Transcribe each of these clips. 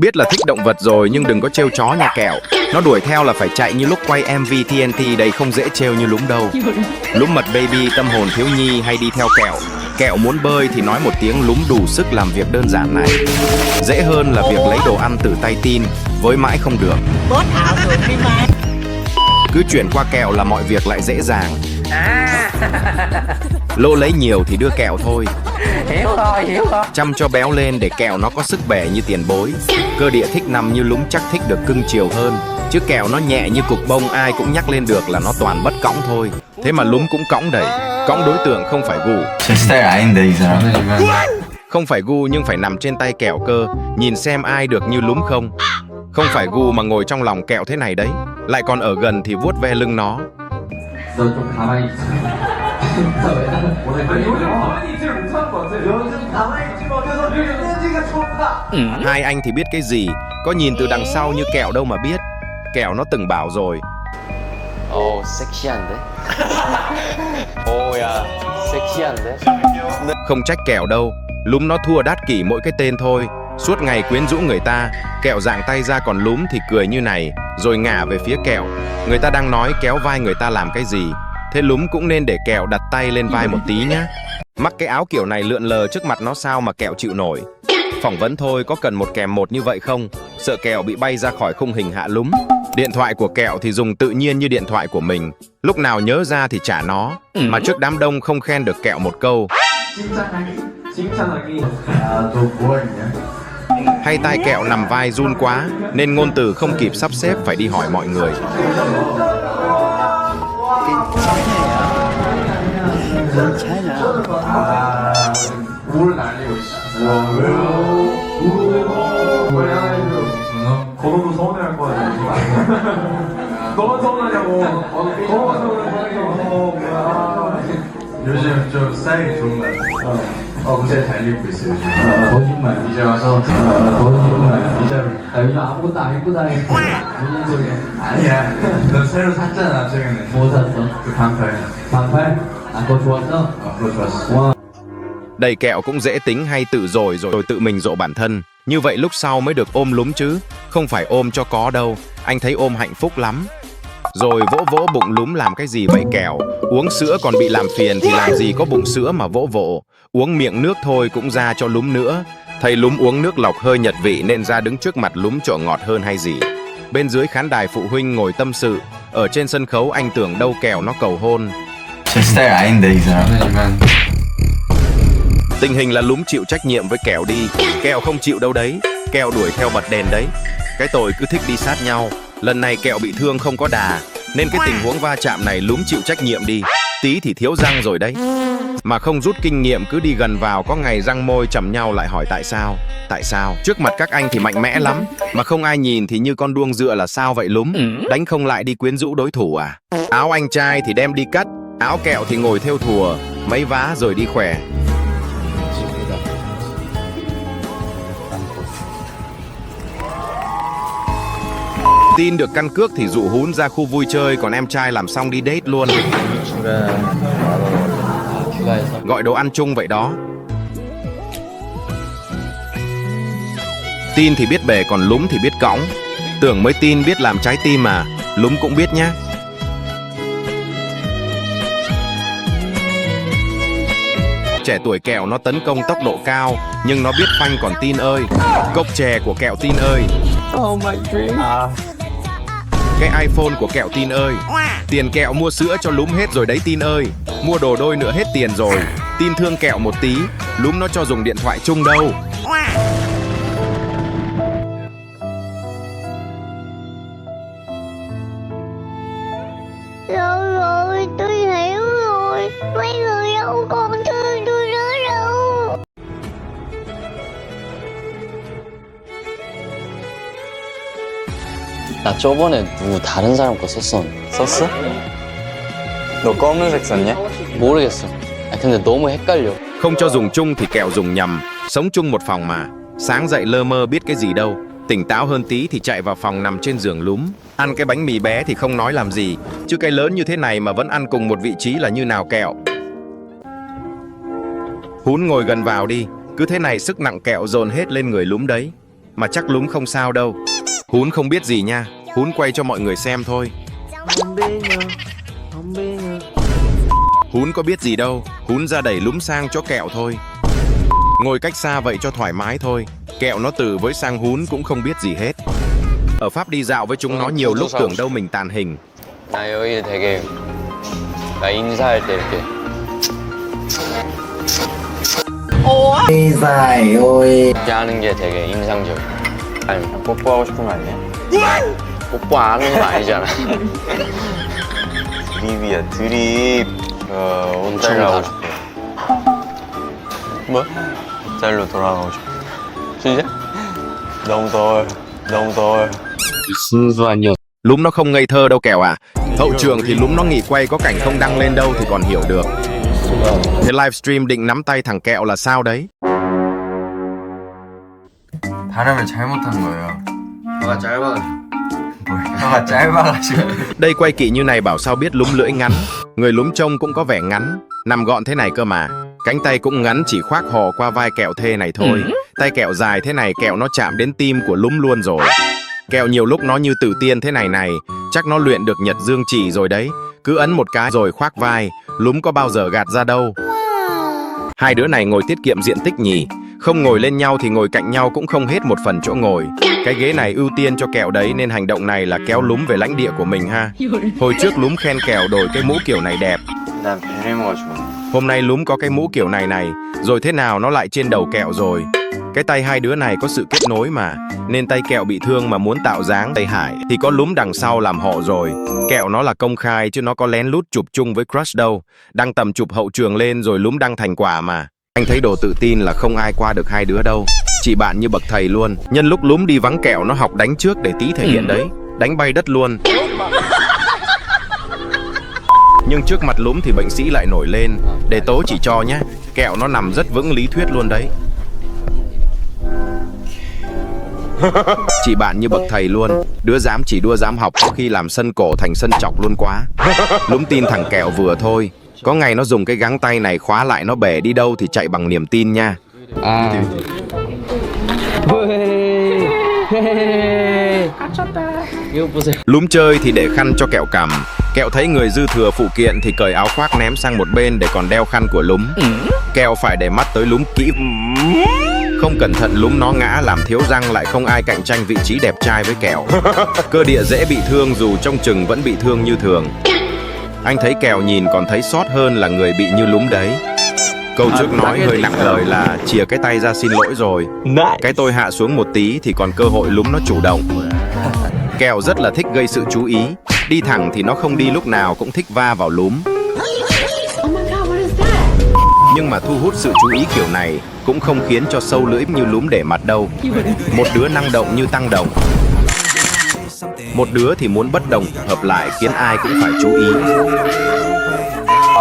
Biết là thích động vật rồi nhưng đừng có trêu chó nha kẹo. Nó đuổi theo là phải chạy như lúc quay MV TNT đây, không dễ trêu như Lúm đâu. Lúm mật baby tâm hồn thiếu nhi hay đi theo kẹo. Kẹo muốn bơi thì nói một tiếng, Lúm đủ sức làm việc đơn giản này. Dễ hơn là việc lấy đồ ăn từ tay Tin, với mãi không được. Cứ chuyển qua kẹo là mọi việc lại dễ dàng. Lô lấy nhiều thì đưa kẹo thôi. Hiểu rồi. Chăm cho béo lên để kẹo nó có sức bẻ như tiền bối. Cơ địa thích nằm như Lúm chắc thích được cưng chiều hơn. Chứ kẹo nó nhẹ như cục bông, ai cũng nhắc lên được là nó toàn bất cõng thôi. Thế mà Lúm cũng cõng đầy. Cõng đối tượng không phải gu. 제 스타일 아닌데 이 사람. Không phải gu nhưng phải nằm trên tay kẹo cơ. Nhìn xem ai được như Lúm không. Không phải gu mà ngồi trong lòng kẹo thế này đấy. Lại còn ở gần thì vuốt ve lưng nó. 너 좀 가만히 있어. Hai anh thì biết cái gì. Có nhìn từ đằng sau như kẹo đâu mà biết. Kẹo nó từng bảo rồi. 오, 섹시한데? 오야, 섹시한데? Không trách kẹo đâu. Lúm nó thua đát kỷ mỗi cái tên thôi. Suốt ngày quyến rũ người ta. Kẹo giang tay ra còn Lúm thì cười như này, rồi ngả về phía kẹo. Người ta đang nói kéo vai người ta làm cái gì. Thế Lúm cũng nên để kẹo đặt tay lên vai một tí nhá. Mắc cái áo kiểu này lượn lờ trước mặt nó sao mà kẹo chịu nổi. Phỏng vấn thôi, có cần một kèm một như vậy không? Sợ kẹo bị bay ra khỏi khung hình hạ Lúm. Điện thoại của kẹo thì dùng tự nhiên như điện thoại của mình. Lúc nào nhớ ra thì trả nó. Mà trước đám đông không khen được kẹo một câu. Hay tai kẹo nằm vai run quá nên ngôn từ không kịp sắp xếp, phải đi hỏi mọi người. 너무 서운해할 거 아니야. 너무 서운하냐고. 너무 서운하냐고. 요즘 좀 스타일이 좋은 것 같아요. 굉장히 잘 입고 있어요. 거짓말. 이제 와서 거짓말. 진짜로. 나 요즘 아무것도 안 입고 다니고. 무슨 소리야? 아니야. 너 새로 샀잖아 최근에. 뭐 샀어? 그 반팔. 반팔? 아, 그거 좋았어? 그거 좋았어. 와. Đầy kẹo cũng dễ tính hay tự rồi tự mình dỗ bản thân. Như vậy lúc sau mới được ôm Lúm chứ. Không phải ôm cho có đâu. Anh thấy ôm hạnh phúc lắm. Rồi vỗ vỗ bụng Lúm làm cái gì vậy kẹo? Uống sữa còn bị làm phiền thì làm gì có bụng sữa mà vỗ vỗ. Uống miệng nước thôi cũng ra cho Lúm nữa. Thấy Lúm uống nước lọc hơi nhật vị nên ra đứng trước mặt Lúm trộn ngọt hơn hay gì. Bên dưới khán đài phụ huynh ngồi tâm sự. Ở trên sân khấu anh tưởng đâu kẹo nó cầu hôn. 제 스타일 아닌데 이 사람. Tình hình là Lúm chịu trách nhiệm với kẹo đi. Kẹo không chịu đâu đấy. Kẹo đuổi theo bật đèn đấy. Cái tội cứ thích đi sát nhau. Lần này kẹo bị thương không có đà. Nên cái tình huống va chạm này Lúm chịu trách nhiệm đi. Tí thì thiếu răng rồi đấy. Mà không rút kinh nghiệm cứ đi gần vào có ngày răng môi chầm nhau lại hỏi tại sao. Tại sao? Trước mặt các anh thì mạnh mẽ lắm. Mà không ai nhìn thì như con đuông dựa là sao vậy Lúm? Đánh không lại đi quyến rũ đối thủ à? Áo anh trai thì đem đi cắt. Áo kẹo thì ngồi theo thùa. Mấy vá rồi đi khỏe. Tin được căn cước thì dụ Hún ra khu vui chơi, còn em trai làm xong đi date luôn. Gọi đồ ăn chung vậy đó. Tin thì biết bể còn Lúm thì biết cõng. Tưởng mới Tin biết làm trái tim mà. Lúm cũng biết nhá. Trẻ tuổi kẹo nó tấn công tốc độ cao, nhưng nó biết phanh còn Tin ơi. Cốc chè của kẹo Tin ơi. Oh my dream. Cái iPhone của kẹo Tin ơi. Tiền kẹo mua sữa cho Lúm hết rồi đấy Tin ơi. Mua đồ đôi nữa hết tiền rồi. Tin thương kẹo một tí. Lúm nó cho dùng điện thoại chung đâu. Rồi, tôi hiểu rồi. Mấy người đâu còn thương tôi nữa đâu. 나 저번에 누구 다른 사람 거 썼었는데. 썼어? 너 검은색 썼냐? 모르겠어. 근데 너무 헷갈려. Không cho dùng chung thì kẹo dùng nhầm. Sống chung một phòng mà. Sáng dậy lơ mơ biết cái gì đâu. Tỉnh táo hơn tí thì chạy vào phòng nằm trên giường Lúm. Ăn cái bánh mì bé thì không nói làm gì. Chứ cái lớn như thế này mà vẫn ăn cùng một vị trí là như nào kẹo. Hún ngồi gần vào đi. Cứ thế này sức nặng kẹo dồn hết lên người Lúm đấy. Mà chắc Lúm không sao đâu. Hún không biết gì nha. Hún quay cho mọi người xem thôi. Hún có biết gì đâu. Hún ra đẩy Lúm sang cho Kẹo thôi. Ngồi cách xa vậy cho thoải mái thôi. Kẹo nó từ với sang Hún cũng không biết gì hết. Ở Pháp đi dạo với chúng nó nhiều lúc tưởng đâu mình tàn hình. 나 여기 되게 나 인사할 때 이렇게 Dài ôi. 이렇게 하는 게 되게 인상적이야. 아니 뽀뽀하고 싶은 거 아니야? 뽀뽀 안 하는 거 아니잖아. 드립이야 드립. 옷 잘라고 싶어. 뭐? 짤로 돌아가고 싶어. 진짜? 너무 더워. 너무 더워. 순수한 녀석. Lúm nó không ngây thơ đâu Kẹo à. Hậu trường thì Lúm nó nghỉ quay có cảnh không đăng lên đâu thì còn hiểu được. Thế livestream định nắm tay thằng Kẹo là sao đấy? 발음을 잘못한 거예요. 너가 짧아. 혀가 짧아가지고. Đây quay kỹ như này bảo sao biết Lúm lưỡi ngắn. Người Lúm trông cũng có vẻ ngắn, nằm gọn thế này cơ mà. Cánh tay cũng ngắn chỉ khoác hò qua vai Kẹo thê này thôi. Tay Kẹo dài thế này Kẹo nó chạm đến tim của Lúm luôn rồi. Kẹo nhiều lúc nó như tử tiên thế này này. Chắc nó luyện được Nhật Dương Chỉ rồi đấy. Cứ ấn một cái rồi khoác vai. Lúm có bao giờ gạt ra đâu. Hai đứa này ngồi tiết kiệm diện tích nhỉ. Không ngồi lên nhau thì ngồi cạnh nhau cũng không hết một phần chỗ ngồi. Cái ghế này ưu tiên cho Kẹo đấy nên hành động này là kéo Lúm về lãnh địa của mình ha. Hồi trước Lúm khen Kẹo đổi cái mũ kiểu này đẹp. 난 베레모가 좋아. Hôm nay Lúm có cái mũ kiểu này này. Rồi thế nào nó lại trên đầu Kẹo rồi. Cái tay hai đứa này có sự kết nối mà. Nên tay Kẹo bị thương mà muốn tạo dáng tay Hải thì có Lúm đằng sau làm hộ rồi. Kẹo nó là công khai chứ nó có lén lút chụp chung với crush đâu. Đăng tầm chụp hậu trường lên rồi Lúm đăng thành quả mà. Anh thấy đồ tự tin là không ai qua được hai đứa đâu. Chị bạn như bậc thầy luôn. Nhân lúc Lúm đi vắng Kẹo nó học đánh trước để tí thể hiện đấy. Đánh bay đất luôn. Nhưng trước mặt Lúm thì bệnh sĩ lại nổi lên. Để tố chỉ cho nhé. Kẹo nó nằm rất vững lý thuyết luôn đấy. Chị bạn như bậc thầy luôn. Đứa dám chỉ đua dám học có khi làm sân cổ thành sân chọc luôn quá. Lúm tin thằng Kẹo vừa thôi. Có ngày nó dùng cái gắng tay này khóa lại nó bể đi đâu thì chạy bằng niềm tin nha. 이거 보세요. Lúm chơi thì để khăn cho Kẹo cầm. Kẹo thấy người dư thừa phụ kiện thì cởi áo khoác ném sang một bên để còn đeo khăn của Lúm. Kẹo phải để mắt tới Lúm kỹ. Không cẩn thận Lúm nó ngã làm thiếu răng lại không ai cạnh tranh vị trí đẹp trai với Kẹo. Cơ địa dễ bị thương dù trông chừng vẫn bị thương như thường. Anh thấy Kẹo nhìn còn thấy sót hơn là người bị như Lúm đấy. Câu trước nói hơi nặng lời là chìa cái tay ra xin lỗi rồi. Cái tôi hạ xuống một tí thì còn cơ hội Lúm nó chủ động. Kẹo rất là thích gây sự chú ý. Đi thẳng thì nó không đi lúc nào cũng thích va vào Lúm. Nhưng mà thu hút sự chú ý kiểu này cũng không khiến cho sâu lưỡi như Lúm để mặt đâu. Một đứa năng động như tăng động. Một đứa thì muốn bất đồng hợp lại khiến ai cũng phải chú ý.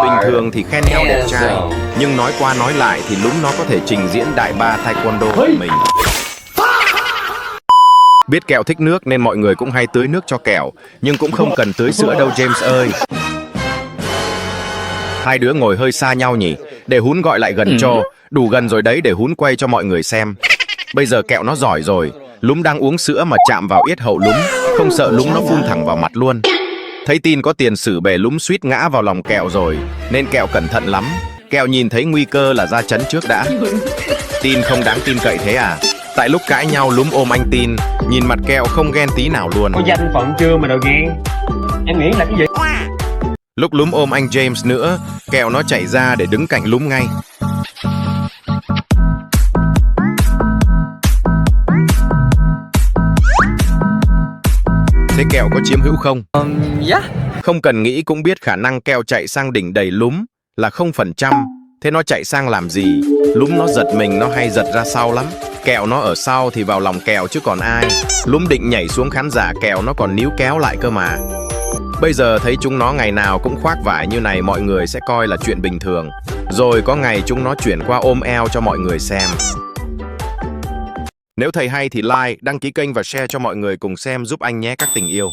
Bình thường thì khen nhau đẹp trai, nhưng nói qua nói lại thì Lúm nó có thể trình diễn đại ba taekwondo của mình. Biết Kẹo thích nước nên mọi người cũng hay tưới nước cho Kẹo, nhưng cũng không cần tưới sữa đâu James ơi. Hai đứa ngồi hơi xa nhau nhỉ, để Hún gọi lại gần cho. Đủ gần rồi đấy để Hún quay cho mọi người xem. Bây giờ Kẹo nó giỏi rồi. Lúm đang uống sữa mà chạm vào yết hậu Lúm, không sợ Lúm nó phun thẳng vào mặt luôn. Thấy tin có tiền sử bề Lúm suýt ngã vào lòng Kẹo rồi, nên Kẹo cẩn thận lắm. Kẹo nhìn thấy nguy cơ là ra chấn trước đã. Tin không đáng tin cậy thế à? Tại lúc cãi nhau Lúm ôm anh Tin, nhìn mặt Kẹo không ghen tí nào luôn. Có danh phận chưa mà đòi ghen? Em nghĩ là cái gì? Lúc Lúm ôm anh James nữa, Kẹo nó chạy ra để đứng cạnh Lúm ngay. Thế Kẹo có chiếm hữu không? Không cần nghĩ cũng biết khả năng Kẹo chạy sang đỉnh đầy Lúm là 0%. Thế nó chạy sang làm gì? Lúm nó giật mình, nó hay giật ra sau lắm. Kẹo nó ở sau thì vào lòng Kẹo chứ còn ai. Lúm định nhảy xuống khán giả, Kẹo nó còn níu kéo lại cơ mà. Bây giờ thấy chúng nó ngày nào cũng khoác vải như này mọi người sẽ coi là chuyện bình thường. Rồi có ngày chúng nó chuyển qua ôm eo cho mọi người xem. Nếu thấy hay thì like, đăng ký kênh và share cho mọi người cùng xem giúp anh nhé các tình yêu.